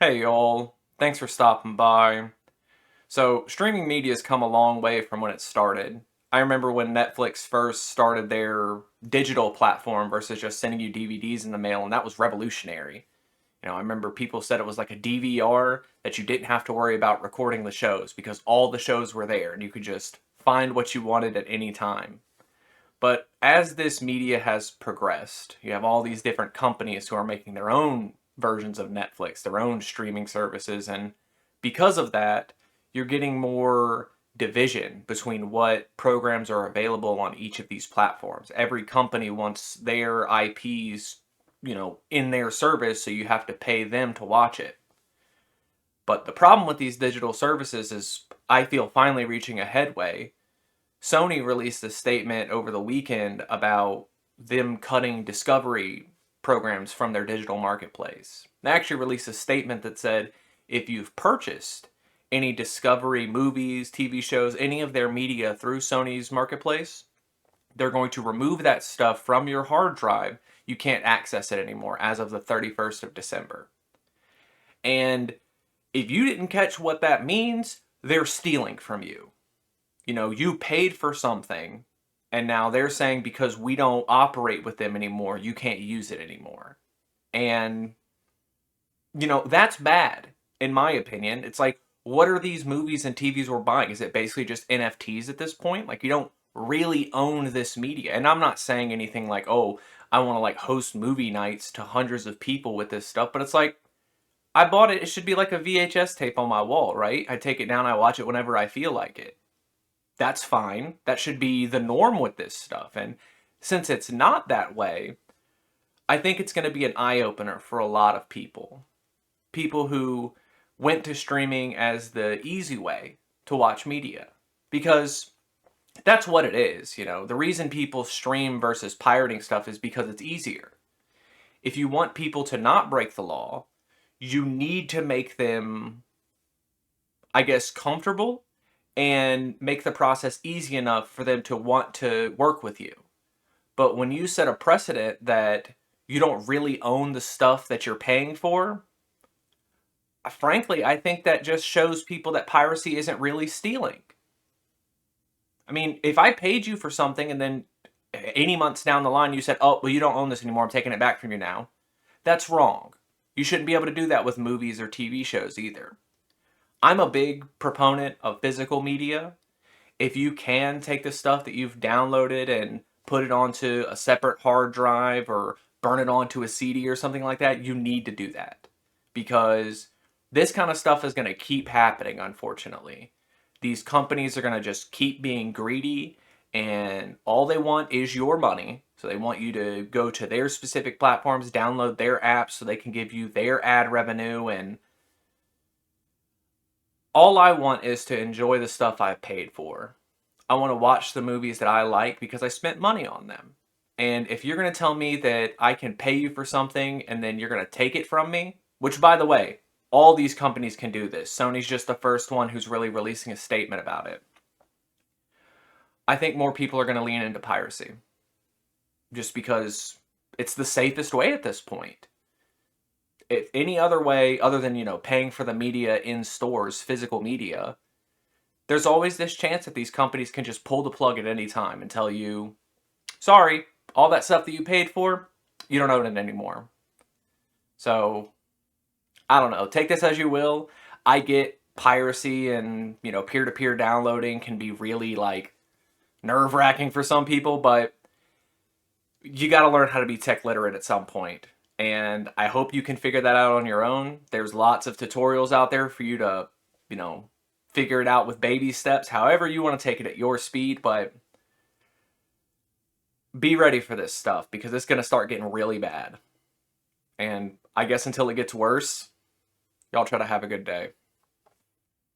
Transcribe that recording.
Hey y'all, thanks for stopping by. So, streaming media has come a long way from when it started. I remember when Netflix first started their digital platform versus just sending you DVDs in the mail, and that was revolutionary. I remember people said it was like a DVR that you didn't have to worry about recording the shows because all the shows were there and you could just find what you wanted at any time. But as this media has progressed, you have all these different companies who are making their own versions of Netflix, their own streaming services, and because of that, you're getting more division between what programs are available on each of these platforms. Every company wants their IPs, in their service, so you have to pay them to watch it. But the problem with these digital services is I feel finally reaching a headway. Sony released a statement over the weekend about them cutting Discovery programs from their digital marketplace. They actually released a statement that said if you've purchased any Discovery movies, TV shows, any of their media through Sony's marketplace, they're going to remove that stuff from your hard drive. You can't access it anymore as of the 31st of December. And if you didn't catch what that means, they're stealing from you. You paid for something, and now they're saying because we don't operate with them anymore, you can't use it anymore. And, that's bad, in my opinion. It's like, what are these movies and TVs we're buying? Is it basically just NFTs at this point? Like, you don't really own this media. And I'm not saying anything like, oh, I want to like host movie nights to hundreds of people with this stuff, but it's like, I bought it. It should be like a VHS tape on my wall, right? I take it down, I watch it whenever I feel like it. That's fine. That should be the norm with this stuff. And since it's not that way, I think it's going to be an eye opener for a lot of people. People who went to streaming as the easy way to watch media. Because that's what it is, The reason people stream versus pirating stuff is because it's easier. If you want people to not break the law, you need to make them, I guess, comfortable and make the process easy enough for them to want to work with you. But when you set a precedent that you don't really own the stuff that you're paying for, frankly, I think that just shows people that piracy isn't really stealing. I mean, if I paid you for something and then 80 months down the line you said, oh, well, you don't own this anymore, I'm taking it back from you now, that's wrong. You shouldn't be able to do that with movies or TV shows either. I'm a big proponent of physical media. If you can take the stuff that you've downloaded and put it onto a separate hard drive or burn it onto a CD or something like that, you need to do that. Because this kind of stuff is going to keep happening, unfortunately. These companies are going to just keep being greedy, and all they want is your money. So they want you to go to their specific platforms, download their apps so they can give you their ad revenue, and all I want is to enjoy the stuff I paid for. I want to watch the movies that I like because I spent money on them. And if you're going to tell me that I can pay you for something and then you're going to take it from me, which by the way, all these companies can do this. Sony's just the first one who's really releasing a statement about it. I think more people are going to lean into piracy. Just because it's the safest way at this point. If any other way other than, paying for the media in stores, physical media, there's always this chance that these companies can just pull the plug at any time and tell you, sorry, all that stuff that you paid for, you don't own it anymore. So, I don't know. Take this as you will. I get piracy and, peer-to-peer downloading can be really, nerve-wracking for some people, but you got to learn how to be tech literate at some point. And I hope you can figure that out on your own. There's lots of tutorials out there for you to, figure it out with baby steps, however you want to take it at your speed, but be ready for this stuff because it's going to start getting really bad. And I guess until it gets worse, y'all try to have a good day.